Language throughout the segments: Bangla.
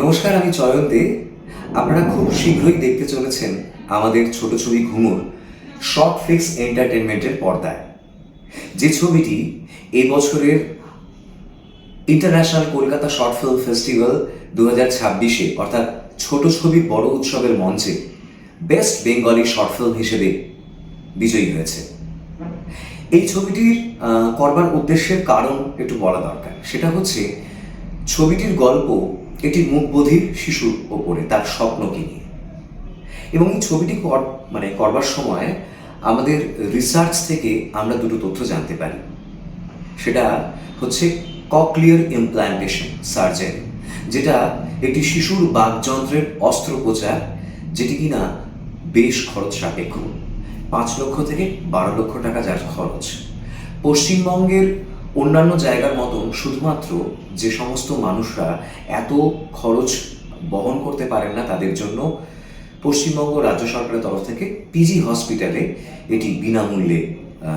নমস্কার, আমি চয়ন দে। আপনারা খুব শীঘ্রই দেখতে চলেছেন আমাদের ছোট ছবি ঘুঙুর শর্ট ফিক্স এন্টারটেনমেন্টের পর্দায়। যে ছবিটি এবছরের international Kolkata short film festival 2026-এ অর্থাৎ ছোট ছবি বড় উৎসবের মঞ্চে বেস্ট বেঙ্গলি শর্ট ফিল্ম হিসেবে বিজয়ী হয়েছে। এই ছবিটির করবার উদ্দেশ্যের কারণ একটু বলা দরকার। সেটা হচ্ছে ছবিটির গল্প একটি মুকবধির শিশুর ওপরে, তার স্বপ্নকে নিয়ে। এবং এই ছবিটি করবার সময় আমাদের রিসার্চ থেকে আমরা দুটো তথ্য জানতে পারি। সেটা হচ্ছে ককলিয়ার ইমপ্ল্যান্টেশন সার্জারি, যেটা একটি শিশুর বাকযন্ত্রের অস্ত্রোপচার, যেটি কিনা বেশ খরচ সাপেক্ষ। 5 লক্ষ থেকে 12 লক্ষ টাকা যার খরচ। পশ্চিমবঙ্গের অন্যান্য জায়গার মতন শুধুমাত্র যে সমস্ত মানুষরা এত খরচ বহন করতে পারেন না, তাদের জন্য পশ্চিমবঙ্গ রাজ্য সরকারের তরফ থেকে পিজি হসপিটালে এটি বিনামূল্যে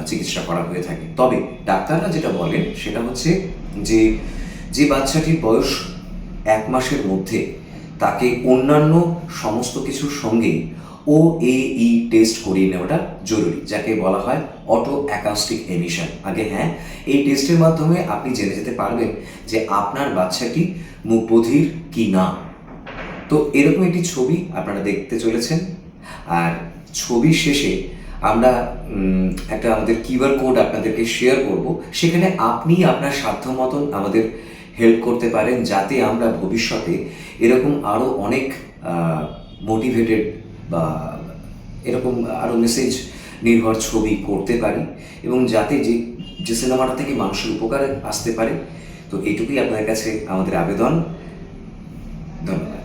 চিকিৎসা করা হয়ে থাকে। তবে ডাক্তাররা যেটা বলেন সেটা হচ্ছে যে বাচ্চাটির বয়স 1 মাসের মধ্যে তাকে অন্যান্য সমস্ত কিছুর সঙ্গে OAE টেস্ট করিয়ে নেওয়াটা জরুরি, যাকে বলা হয় অটো অ্যাকাউস্টিক এমিশন। আগে এই টেস্টের মাধ্যমে আপনি জেনে যেতে পারবেন যে আপনার বাচ্চাটি মুকবধির কি না। তো এরকম একটি ছবি আপনারা দেখতে চলেছেন। আর ছবির শেষে আমরা একটা আমাদের কিউআর কোড আপনাদেরকে শেয়ার করব। সেখানে আপনি আপনার সাধ্য মতন আমাদের হেল্প করতে পারেন, যাতে আমরা ভবিষ্যতে এরকম আরও অনেক মোটিভেটেড বা এরকম আরও মেসেজ নির্ভর ছবি করতে পারি, এবং যাতে যে সিনেমাটা থেকে মানুষের উপকারে আসতে পারে। তো এইটুকুই আপনাদের কাছে আমাদের আবেদন। ধন্যবাদ।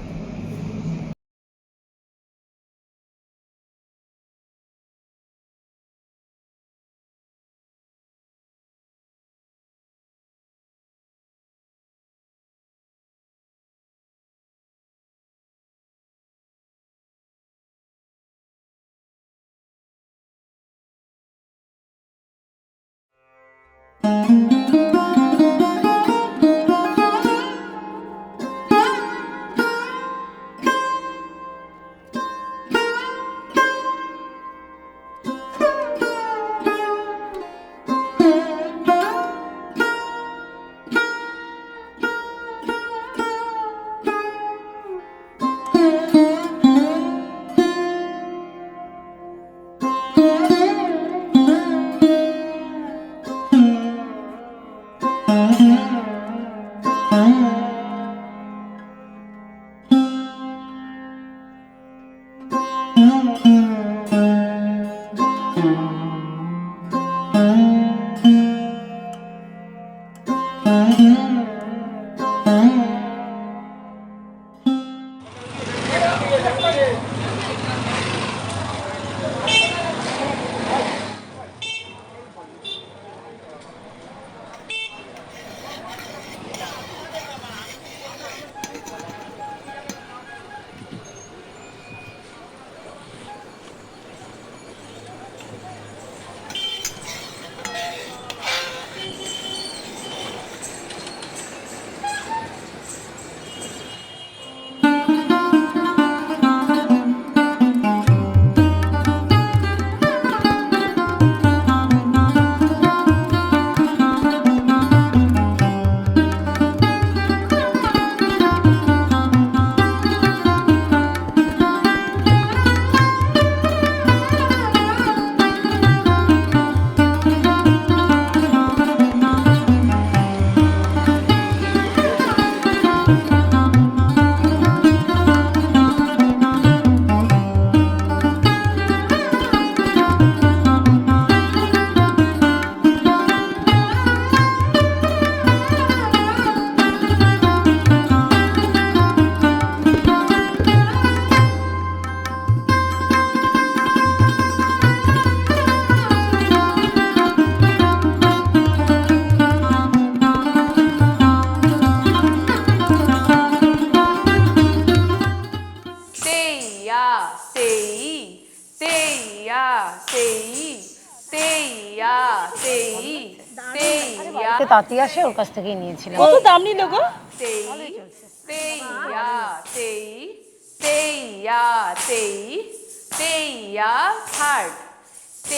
তাঁতি আসে, ওর কাছ থেকেই নিয়েছিলাম। কত দাম নিল গো?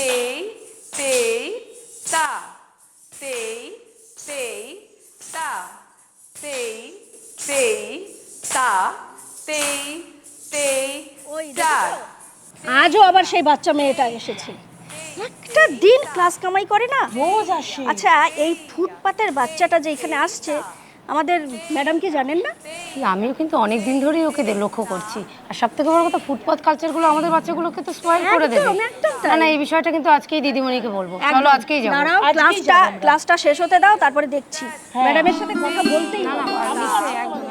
তেই তেই তা তেই তেই তা তেই তেই তা তেই তেই চার। আজও আবার সেই বাচ্চা মেয়েটা এসেছে, একটা দিন ক্লাস কামাই করে না, রোজ আসে। আচ্ছা এই ফুটপাতের বাচ্চাটা যে এখানে আসছে আমাদের ম্যাডাম কি জানেন না? আমিও কিন্তু অনেক দিন ধরেই ওকে লক্ষ্য করছি। আর সব থেকে বড় কথা, ফুটপাত কালচারগুলো আমাদের বাচ্চাগুলোকে তো স্পয়েল করে দেবে। না না, এই বিষয়টা কিন্তু আজকেই দিদিমণিকে বলবো। চলো আজকেই যাবো। দাঁড়াও, ক্লাসটা শেষ হতে দাও, তারপরে দেখছি। ম্যাডামের সাথে কথা বলতেই না না, হবে। অবশ্যই, একদম।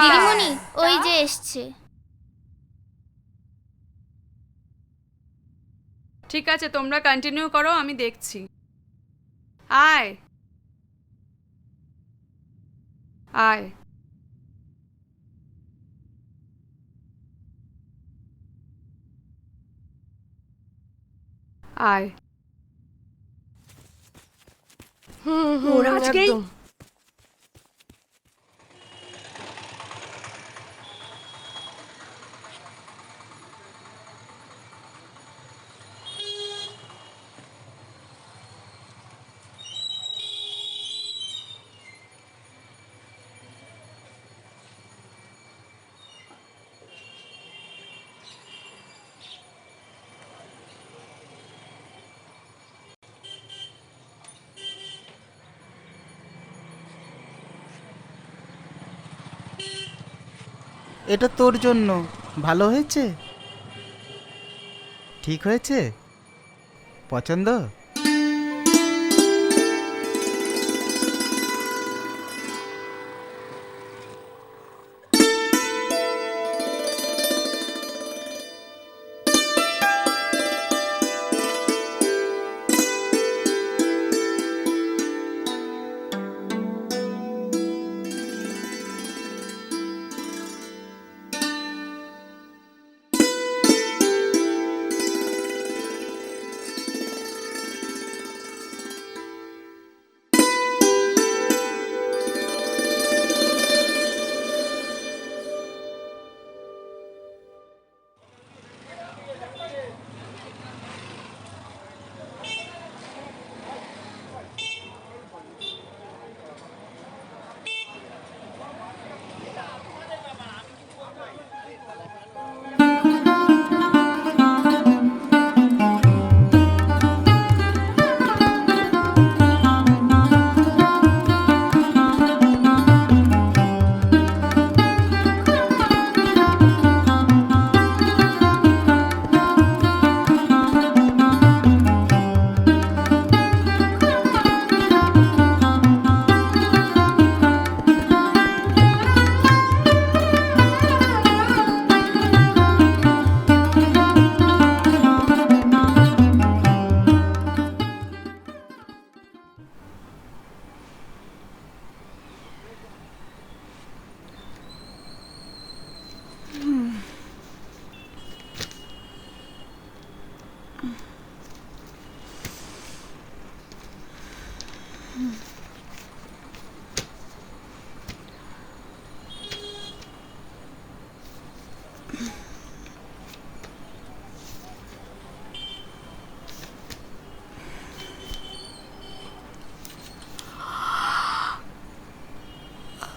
দিদিমণি ওই যে এসছে। ঠিক আছে, তোমরা কন্টিনিউ করো, আমি দেখছি। আয় আয়। আয়। ওর আজকেই এটা তোর জন্য ভালো হয়েছে? ঠিক হয়েছে? পছন্দ?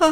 সর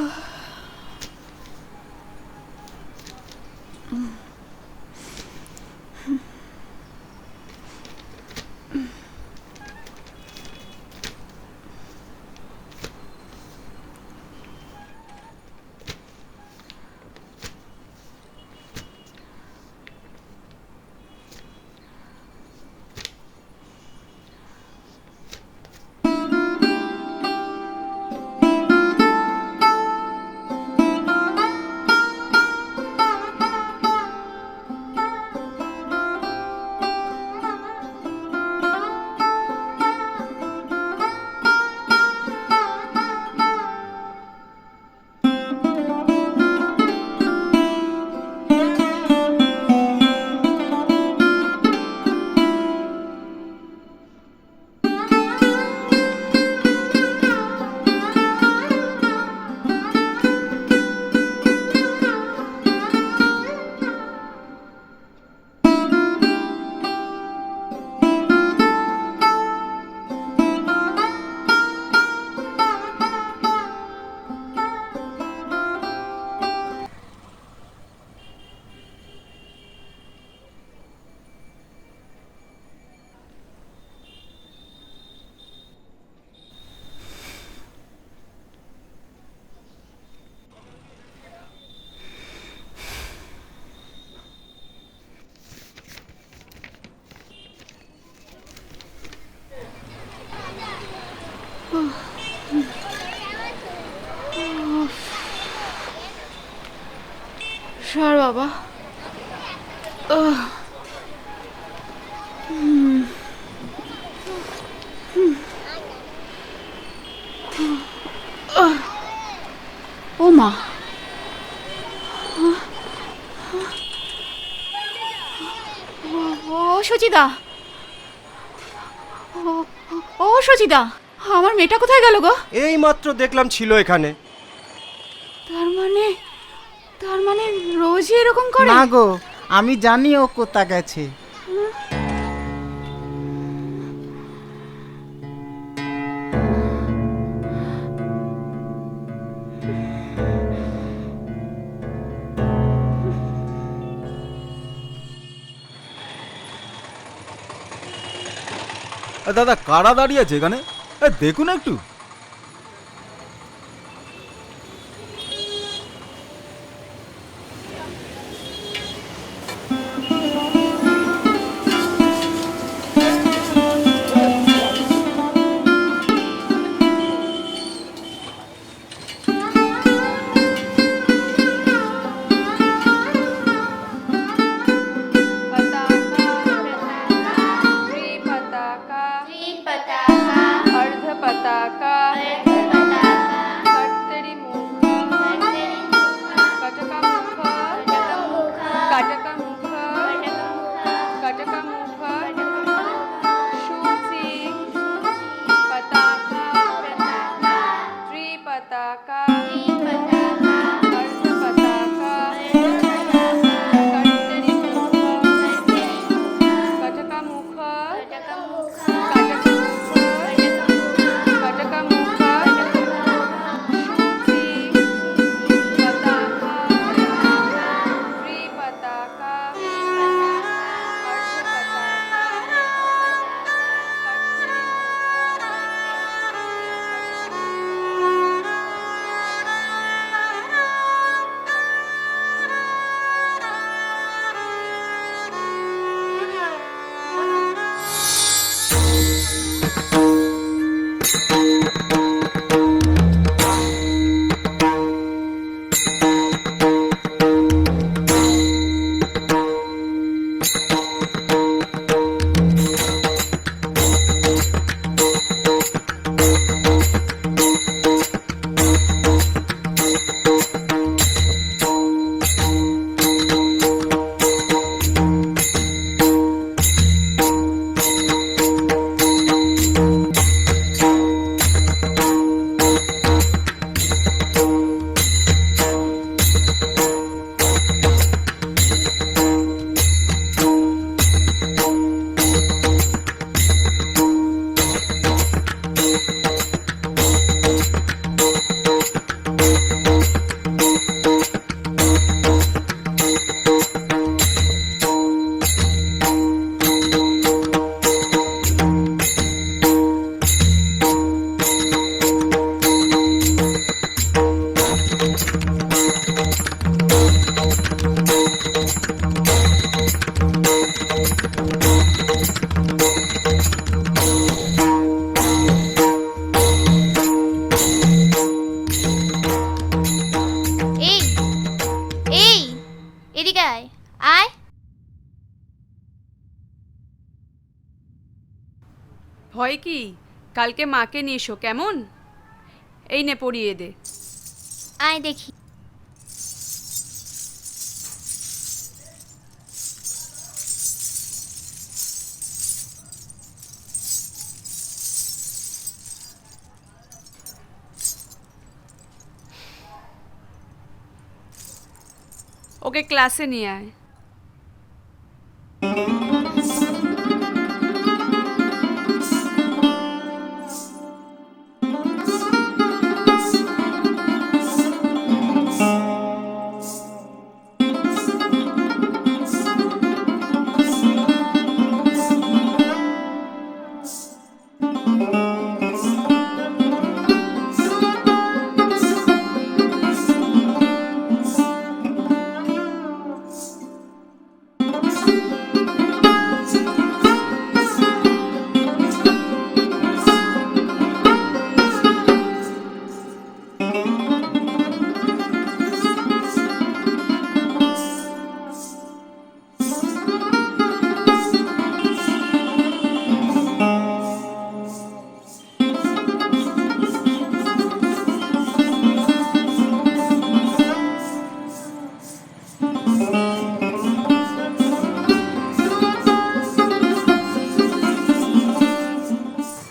বাবা। ও মা, ও সুচিদা, ও সুচিদা, আমার মেয়েটা কোথায় গেল গো? এই মাত্র দেখলাম ছিল এখানে। তার মানে রোজই এরকম করে? না গো, আমি জানি ও কোথা গেছে। দাদা কারা দাঁড়িয়ে আছে এখানে? দেখুন একটু। पताका, अर्ध पताका, ভয় কি? কালকে মাকে নিয়ে এসো, কেমন? এই নে পড়িয়ে দে। আয় দেখি। ওকে ক্লাসে নিয়ে আয়।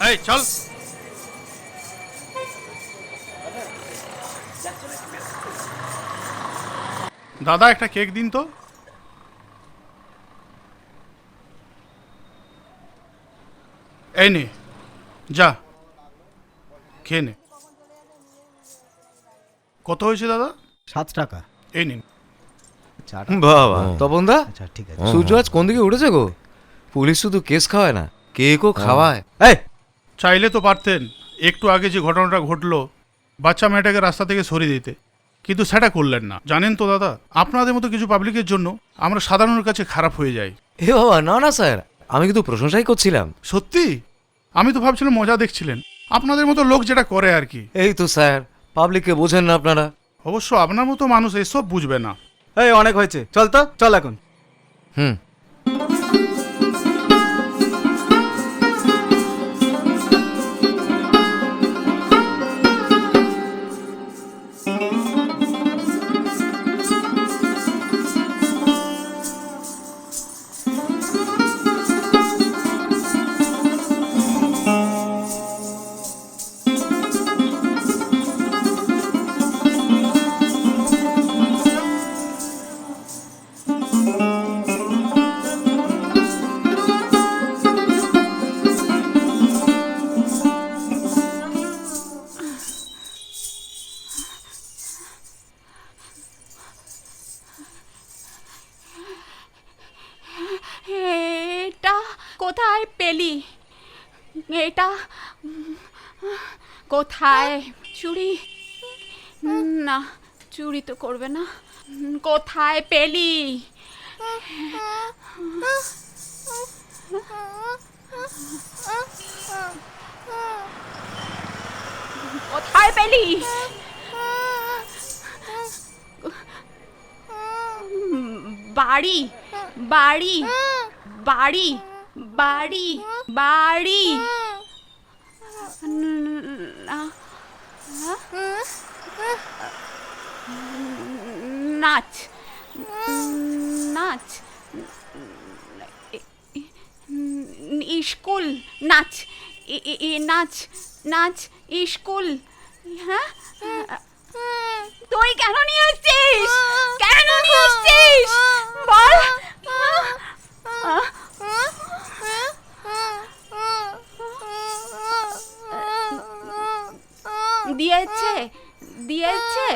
এই চল। দাদা একটা কেক দিন তো। এই নে, যা খেয়ে নে। কত হয়েছে দাদা? 7 টাকা। এই নিন। বাবা তপন দা, আচ্ছা ঠিক আছে। সূর্য আজ কোন দিকে উঠেছে গো? পুলিশ শুধু কেস খাওয়ায় না, কেকও খাওয়ায়। এই চাইলে তো পারতেন একটু আগে যে ঘটনাটা ঘটলো বাচ্চা মেয়েটাকে রাস্তা থেকে সরিয়ে দিতে, কিন্তু সেটা করলেন না। জানেন তো দাদা, আপনাদের মতো কিছু পাবলিকের জন্য আমরা সাধারণের কাছে খারাপ হয়ে যাই। এ বাবা, না না স্যার, আমি কিন্তু প্রশংসাই করছিলাম। সত্যি? আমি তো ভাবছিলাম মজা দেখছিলেন। আপনাদের মতো লোক যেটা করে আর কি। এই তো স্যার, পাবলিককে বোঝেন না আপনারা। অবশ্য আপনার মতো মানুষ এসব বুঝবে না। এই অনেক হয়েছে, চল তো, চল এখন। হুম। এটা কোথায় পেলি? এটা কোথায়? চুরি? না, চুরি তো করবে না। কোথায় পেলি? কোথায় পেলি? বাড়ি, বাড়ি, বাড়ি, বাড়ি, বাড়ি। নাচ, নাচ, স্কুল, নাচ, নাচ, নাচ, স্কুল। হ্যাঁ, তুই কেন নিয়ে আসছিস? কেন নিয়ে আসছিস বল। দিয়েছে, দিয়েছে।